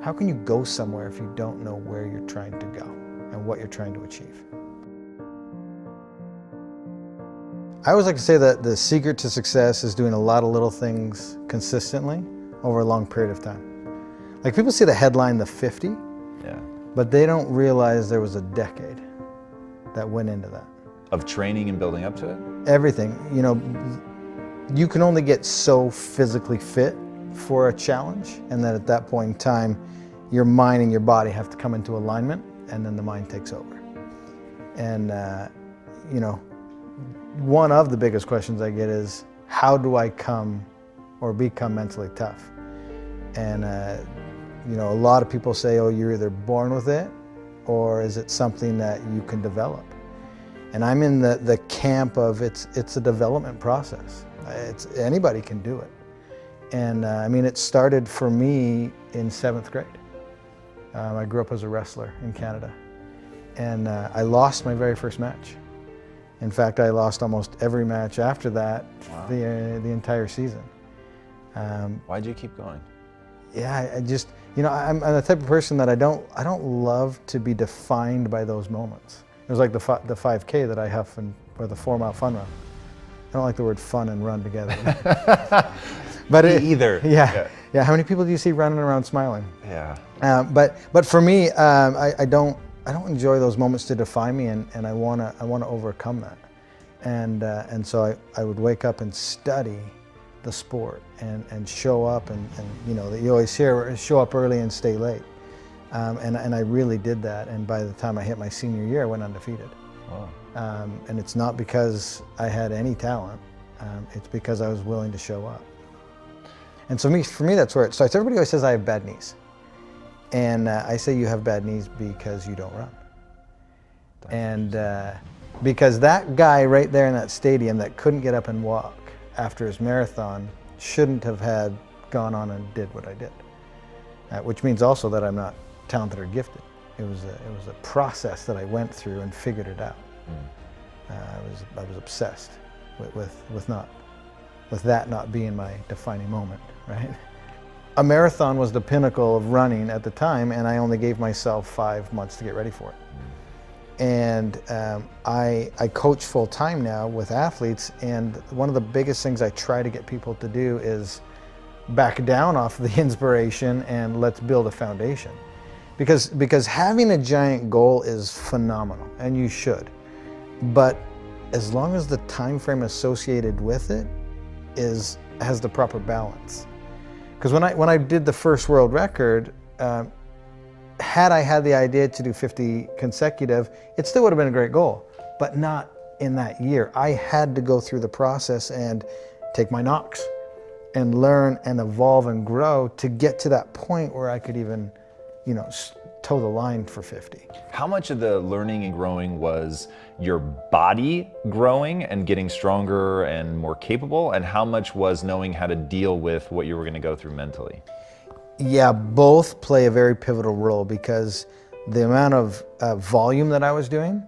How can you go somewhere if you don't know where you're trying to go and what you're trying to achieve? I always like to say that the secret to success is doing a lot of little things consistently over a long period of time. Like, people see the headline, the 50, Yeah. but they don't realize there was a decade that went into that. Of training and building up to it? Everything, you know, you can only get so physically fit for a challenge, and then at that point in time, your mind and your body have to come into alignment, and then the mind takes over. And, you know, one of the biggest questions I get is, how do I come or become mentally tough? And, you know, a lot of people say, oh, you're either born with it, or is it something that you can develop? And I'm in the camp of it's a development process. Anybody can do it. And I mean, it started for me in 7th grade. I grew up as a wrestler in Canada. And I lost my very first match. In fact, I lost almost every match after that. Wow. the entire season. Why'd you keep going? Yeah, I just, you know, I'm the type of person that I don't love to be defined by those moments. It was like the 5K that I huff, or the 4-mile fun run. I don't like the word fun and run together. But either. Yeah. How many people do you see running around smiling? Yeah. But for me, I don't enjoy those moments to define me, and I wanna overcome that. And so I would wake up and study the sport and show up, and you know, that you always hear, show up early and stay late. And I really did that, and by the time I hit my senior year, I went undefeated. Wow. And it's not because I had any talent, it's because I was willing to show up. And so for me, that's where it starts. Everybody always says I have bad knees. And I say you have bad knees because you don't run. And because that guy right there in that stadium that couldn't get up and walk after his marathon shouldn't have had gone on and did what I did. Which means also that I'm not talented or gifted. It was a process that I went through and figured it out. I was obsessed with that not being my defining moment, right? A marathon was the pinnacle of running at the time, and I only gave myself 5 months to get ready for it. And I coach full time now with athletes, and one of the biggest things I try to get people to do is back down off the inspiration and let's build a foundation. Because having a giant goal is phenomenal, and you should. But as long as the time frame associated with it has the proper balance. Because when I did the first world record, had I had the idea to do 50 consecutive, it still would have been a great goal, but not in that year. I had to go through the process and take my knocks and learn and evolve and grow to get to that point where I could even, you know, toe the line for 50. How much of the learning and growing was your body growing and getting stronger and more capable, and how much was knowing how to deal with what you were going to go through mentally? Yeah, both play a very pivotal role, because the amount of volume that I was doing,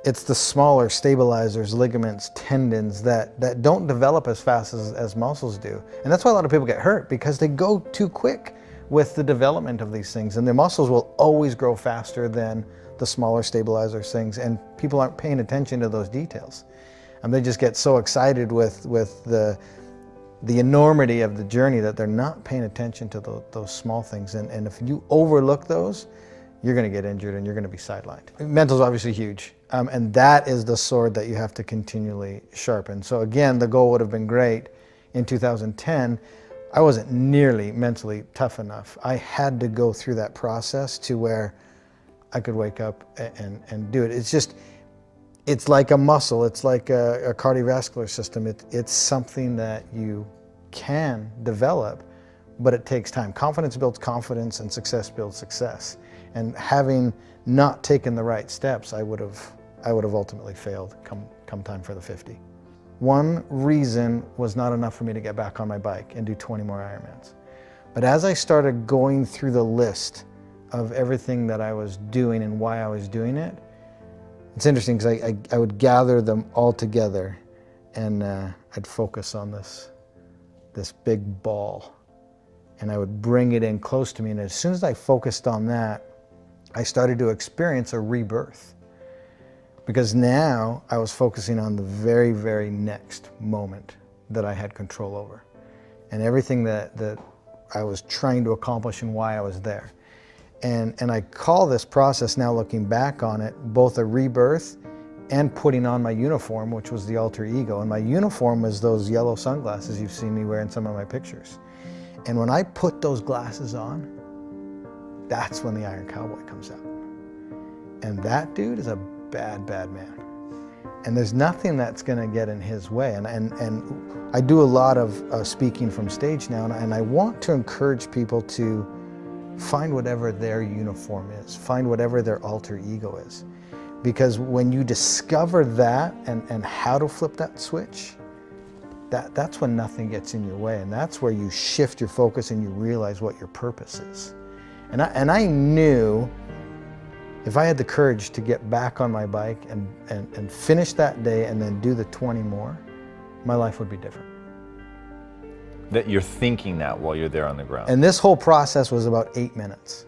it's the smaller stabilizers, ligaments, tendons that don't develop as fast as muscles do. And that's why a lot of people get hurt, because they go too quick with the development of these things, and the muscles will always grow faster than the smaller stabilizers things, and people aren't paying attention to those details. And they just get so excited with the enormity of the journey that they're not paying attention to those small things. And if you overlook those, you're going to get injured and you're going to be sidelined. Mental is obviously huge, and that is the sword that you have to continually sharpen. So again, the goal would have been great in 2010. I wasn't nearly mentally tough enough. I had to go through that process to where I could wake up and do it. It's like a muscle. It's like a cardiovascular system. It's something that you can develop, but it takes time. Confidence builds confidence, and success builds success. And having not taken the right steps, I would have ultimately failed come time for the 50. One reason was not enough for me to get back on my bike and do 20 more Ironmans. But as I started going through the list of everything that I was doing and why I was doing it, it's interesting because I would gather them all together, and I'd focus on this big ball. and I would bring it in close to me. And as soon as I focused on that, I started to experience a rebirth, because now I was focusing on the very, very next moment that I had control over, and everything that I was trying to accomplish and why I was there. And I call this process, now looking back on it, both a rebirth and putting on my uniform, which was the alter ego. And my uniform was those yellow sunglasses you've seen me wear in some of my pictures. And when I put those glasses on, that's when the Iron Cowboy comes out. And that dude is a bad, bad man. And there's nothing that's gonna get in his way. And I do a lot of speaking from stage now, and I want to encourage people to find whatever their uniform is, find whatever their alter ego is. Because when you discover that and how to flip that switch, that's when nothing gets in your way, and that's where you shift your focus and you realize what your purpose is. And I knew if I had the courage to get back on my bike and finish that day and then do the 20 more, my life would be different. That you're thinking that while you're there on the ground. And this whole process was about 8 minutes.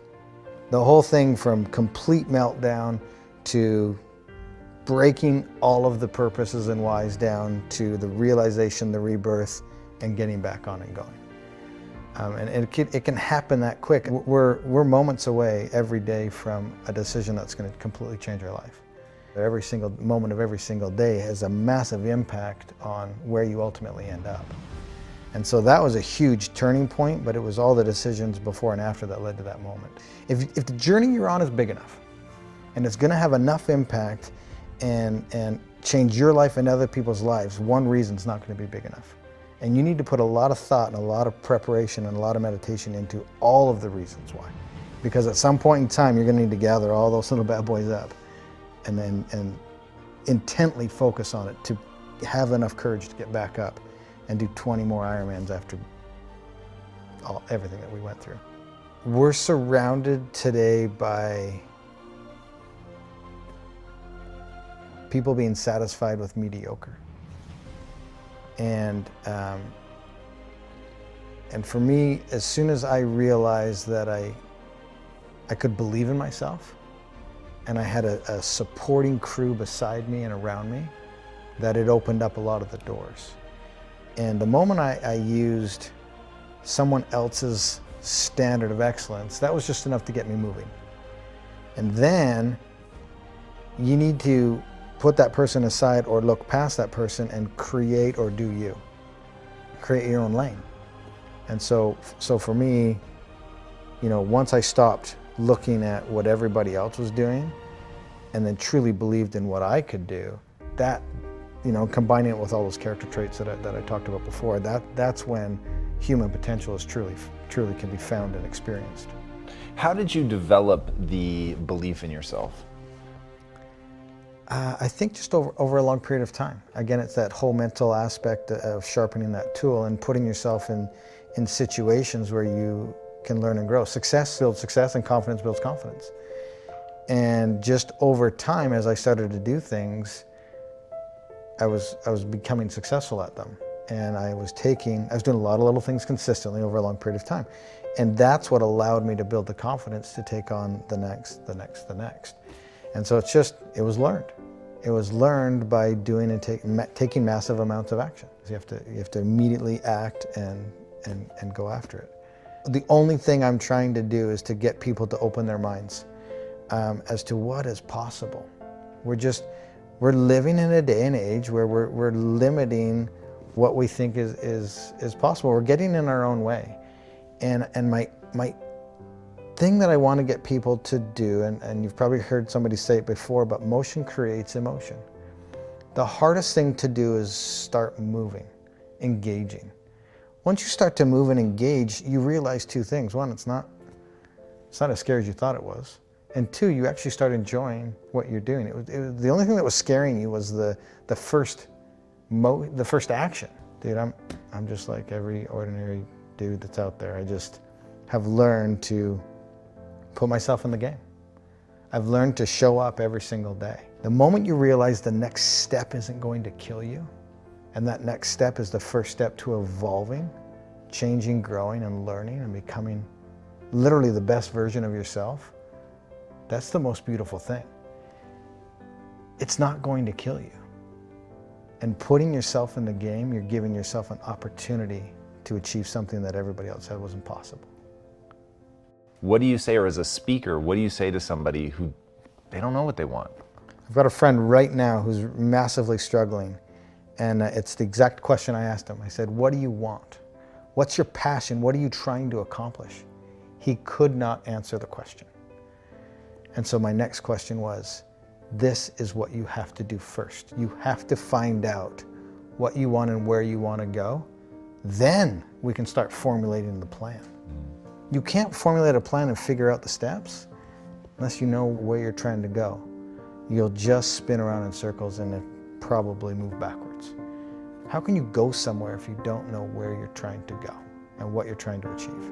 The whole thing from complete meltdown to breaking all of the purposes and whys down to the realization, the rebirth, and getting back on and going. And it can happen that quick. We're moments away every day from a decision that's going to completely change our life. Every single moment of every single day has a massive impact on where you ultimately end up. And so that was a huge turning point, but it was all the decisions before and after that led to that moment. If the journey you're on is big enough, and it's going to have enough impact and change your life and other people's lives, one reason's not going to be big enough. And you need to put a lot of thought and a lot of preparation and a lot of meditation into all of the reasons why. Because at some point in time, you're going to need to gather all those little bad boys up and intently focus on it to have enough courage to get back up and do 20 more Ironmans after everything that we went through. We're surrounded today by people being satisfied with mediocre. And for me, as soon as I realized that I could believe in myself, and I had a supporting crew beside me and around me, that it opened up a lot of the doors. And the moment I used someone else's standard of excellence, that was just enough to get me moving. And then you need to put that person aside or look past that person and create or do you. Create your own lane. And so for me, once I stopped looking at what everybody else was doing and then truly believed in what I could do, that, combining it with all those character traits that I talked about before, that's when human potential is truly can be found and experienced. How did you develop the belief in yourself? I think just over a long period of time. Again, it's that whole mental aspect of sharpening that tool and putting yourself in situations where you can learn and grow. Success builds success and confidence builds confidence. And just over time, as I started to do things, I was becoming successful at them. And I was doing a lot of little things consistently over a long period of time. And that's what allowed me to build the confidence to take on the next. And so it was learned. It was learned by doing and taking massive amounts of action. You have to immediately act and go after it. The only thing I'm trying to do is to get people to open their minds as to what is possible. We're living in a day and age where we're limiting what we think is possible. We're getting in our own way. And my thing that I want to get people to do, and you've probably heard somebody say it before, but motion creates emotion. The hardest thing to do is start moving, engaging. Once you start to move and engage, you realize two things. One, it's not as scary as you thought it was. And two, you actually start enjoying what you're doing. It was the only thing that was scaring you was the first action. Dude, I'm just like every ordinary dude that's out there. I just have learned to put myself in the game. I've learned to show up every single day. The moment you realize the next step isn't going to kill you, and that next step is the first step to evolving, changing, growing, and learning and becoming literally the best version of yourself, that's the most beautiful thing. It's not going to kill you. And putting yourself in the game, you're giving yourself an opportunity to achieve something that everybody else said was impossible. What do you say, or as a speaker, what do you say to somebody who they don't know what they want? I've got a friend right now who's massively struggling, and it's the exact question I asked him. I said, what do you want? What's your passion? What are you trying to accomplish? He could not answer the question. And so my next question was, this is what you have to do first. You have to find out what you want and where you want to go. Then we can start formulating the plan. You can't formulate a plan and figure out the steps unless you know where you're trying to go. You'll just spin around in circles and probably move backwards. How can you go somewhere if you don't know where you're trying to go and what you're trying to achieve?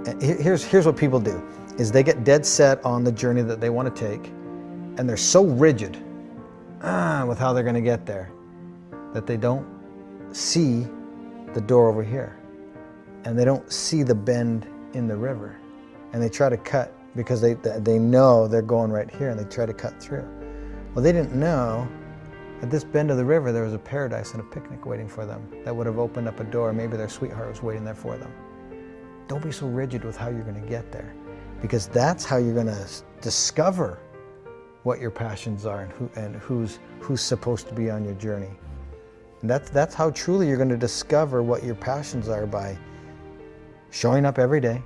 And here's what people do, is they get dead set on the journey that they want to take, and they're so rigid with how they're going to get there that they don't see the door over here, and they don't see the bend in the river, and they try to cut because they know they're going right here, and they try to cut through. Well, they didn't know at this bend of the river there was a paradise and a picnic waiting for them that would have opened up a door. Maybe their sweetheart was waiting there for them. Don't be so rigid with how you're going to get there, because that's how you're going to discover what your passions are and who's supposed to be on your journey. And that's how truly you're going to discover what your passions are, by showing up every day,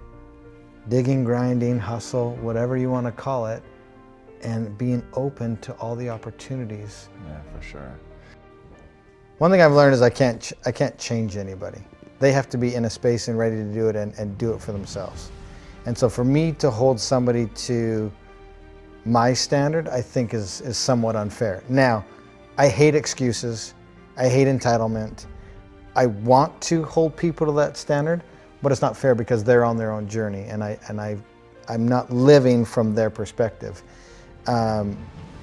digging, grinding, hustle, whatever you want to call it, and being open to all the opportunities. Yeah, for sure. One thing I've learned is I can't change anybody. They have to be in a space and ready to do it and do it for themselves. And so for me to hold somebody to my standard, I think is somewhat unfair. Now, I hate excuses. I hate entitlement. I want to hold people to that standard, but it's not fair because they're on their own journey, and I'm not living from their perspective.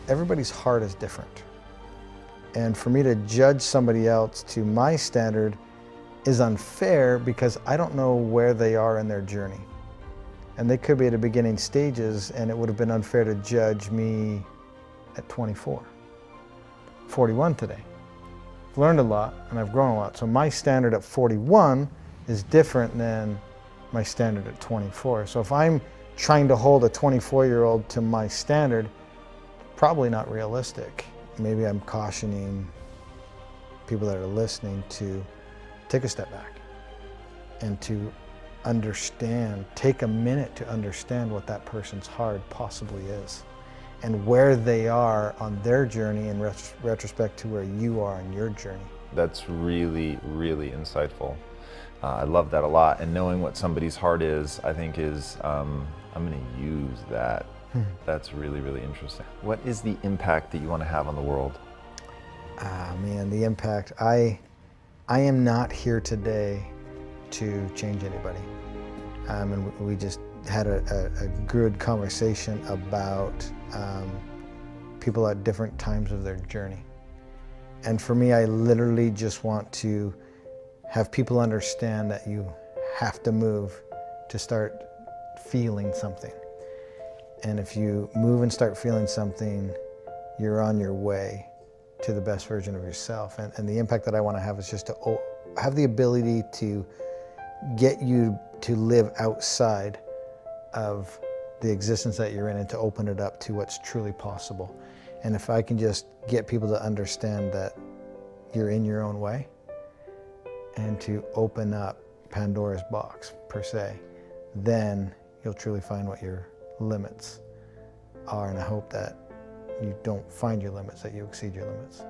Everybody's heart is different. And for me to judge somebody else to my standard is unfair because I don't know where they are in their journey. And they could be at the beginning stages, and it would have been unfair to judge me at 24. 41 today. I've learned a lot and I've grown a lot. So my standard at 41 is different than my standard at 24. So if I'm trying to hold a 24-year-old to my standard, probably not realistic. Maybe I'm cautioning people that are listening to take a step back and to understand, take a minute to understand what that person's heart possibly is and where they are on their journey in retrospect to where you are on your journey. That's really, really insightful. I love that a lot. And knowing what somebody's heart is, I think is, I'm going to use that. That's really, really interesting. What is the impact that you want to have on the world? Man, the impact. I am not here today to change anybody. And we just had a good conversation about people at different times of their journey. And for me, I literally just want to have people understand that you have to move to start feeling something. And if you move and start feeling something, you're on your way to the best version of yourself. And the impact that I want to have is just to have the ability to get you to live outside of the existence that you're in and to open it up to what's truly possible. And if I can just get people to understand that you're in your own way and to open up Pandora's box, per se, then you'll truly find what your limits are. And I hope that you don't find your limits, that you exceed your limits.